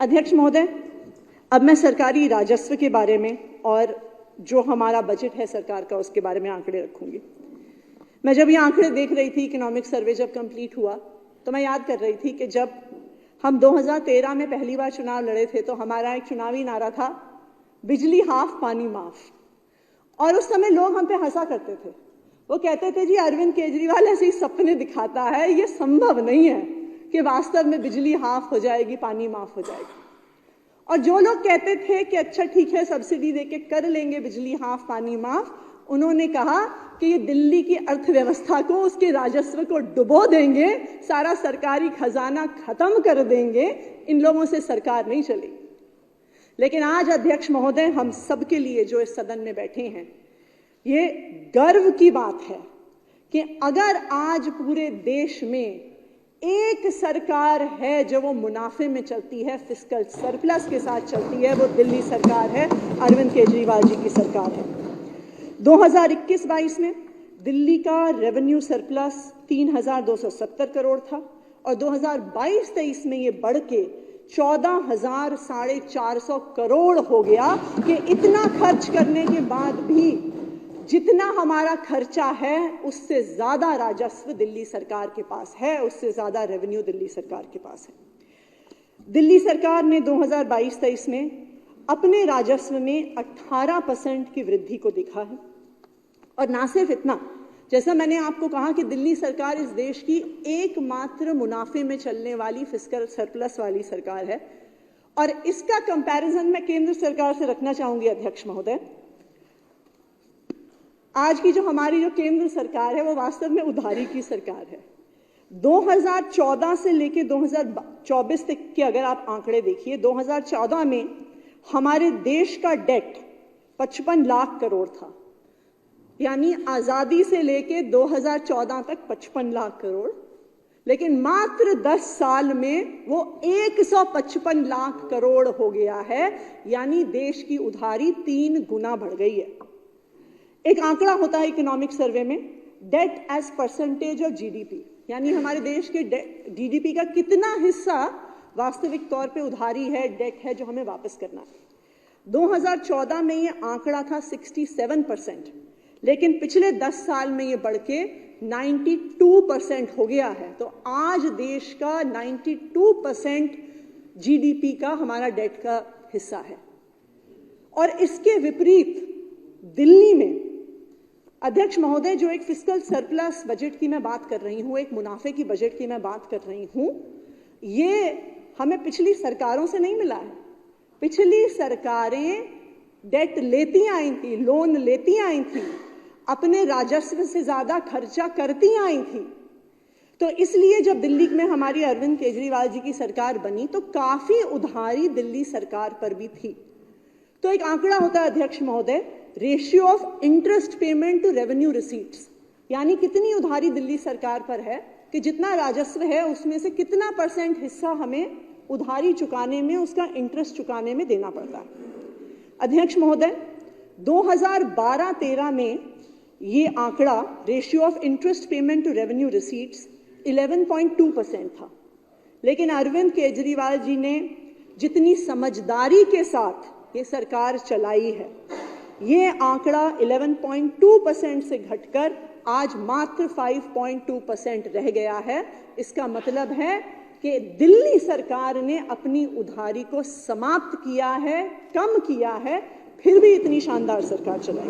अध्यक्ष महोदय, अब मैं सरकारी राजस्व के बारे में और जो हमारा बजट है सरकार का उसके बारे में आंकड़े रखूंगी। मैं जब ये आंकड़े देख रही थी, इकोनॉमिक सर्वे जब कंप्लीट हुआ, तो मैं याद कर रही थी कि जब हम 2013 में पहली बार चुनाव लड़े थे तो हमारा एक चुनावी नारा था, बिजली हाफ पानी माफ। और उस समय लोग हम पे हंसा करते थे। वो कहते थे जी अरविंद केजरीवाल ऐसे ही सपने दिखाता है, ये संभव नहीं है कि वास्तव में बिजली हाफ हो जाएगी, पानी माफ हो जाएगी। और जो लोग कहते थे कि अच्छा ठीक है सब्सिडी देके कर लेंगे बिजली हाफ पानी माफ, उन्होंने कहा कि ये दिल्ली की अर्थव्यवस्था को, उसके राजस्व को डुबो देंगे, सारा सरकारी खजाना खत्म कर देंगे, इन लोगों से सरकार नहीं चलेगी। लेकिन आज अध्यक्ष महोदय, हम सबके लिए जो इस सदन में बैठे हैं, ये गर्व की बात है कि अगर आज पूरे देश में एक सरकार है जो वो मुनाफे में चलती है, फिस्कल सरप्लस के साथ चलती है, वो दिल्ली सरकार है, अरविंद केजरीवाल जी की सरकार है। 2021-22 में दिल्ली का रेवेन्यू सरप्लस 3,270 करोड़ था और 2022-23 में ये बढ़ के 14,450 करोड़ हो गया कि इतना खर्च करने के बाद भी जितना हमारा खर्चा है उससे ज्यादा राजस्व दिल्ली सरकार के पास है, उससे ज्यादा रेवेन्यू दिल्ली सरकार के पास है। दिल्ली सरकार ने 2022-23 में अपने राजस्व में 18% की वृद्धि को देखा है। और ना सिर्फ इतना, जैसा मैंने आपको कहा कि दिल्ली सरकार इस देश की एकमात्र मुनाफे में चलने वाली फिस्कल सरप्लस वाली सरकार है। और इसका कंपैरिजन मैं केंद्र सरकार से रखना चाहूंगी अध्यक्ष महोदय। आज की जो हमारी जो केंद्र सरकार है वो वास्तव में उधारी की सरकार है। 2014 से लेके 2024 तक के अगर आप आंकड़े देखिए, 2014 में हमारे देश का डेट 55 लाख करोड़ था, यानी आजादी से लेके 2014 तक 55 लाख करोड़, लेकिन मात्र 10 साल में वो 155 लाख करोड़ हो गया है, यानी देश की उधारी 3 गुना बढ़ गई है। एक आंकड़ा होता है इकोनॉमिक सर्वे में, debt as percentage of GDP, यानी हमारे देश के जीडीपी का कितना हिस्सा वास्तविक तौर पे उधारी है, डेट है जो हमें वापस करना है। 2014 में ये आंकड़ा था 67%, लेकिन पिछले 10 साल में ये बढ़ के 92% हो गया है। तो आज देश का 92% जीडीपी का हमारा डेट का हिस्सा है। और इसके विपरीत दिल्ली में अध्यक्ष महोदय, जो एक फिस्कल सरप्लस बजट की मैं बात कर रही हूं, एक मुनाफे की बजट की मैं बात कर रही हूं, ये हमें पिछली सरकारों से नहीं मिला है। पिछली सरकारें डेट लेती आई थी, लोन लेती आई थी, अपने राजस्व से ज्यादा खर्चा करती आई थी। तो इसलिए जब दिल्ली में हमारी अरविंद केजरीवाल जी की सरकार बनी तो काफी उधारी दिल्ली सरकार पर भी थी। तो एक आंकड़ा होता है अध्यक्ष महोदय, ratio of interest payment to revenue receipts, यानी कितनी उधारी दिल्ली सरकार पर है कि जितना राजस्व है उसमें से कितना % हिस्सा हमें उधारी चुकाने में, उसका इंटरेस्ट चुकाने में देना पड़ता है। अध्यक्ष महोदय, 2012-13 में ये आंकड़ा ratio of interest payment to revenue receipts 11.2% था, लेकिन अरविंद केजरीवाल जी ने जितनी समझदारी के साथ ये सरकार चलाई है, ये आंकड़ा 11.2% से घटकर आज मात्र 5.2% रह गया है। इसका मतलब है कि दिल्ली सरकार ने अपनी उधारी को समाप्त किया है, कम किया है, फिर भी इतनी शानदार सरकार चलाई।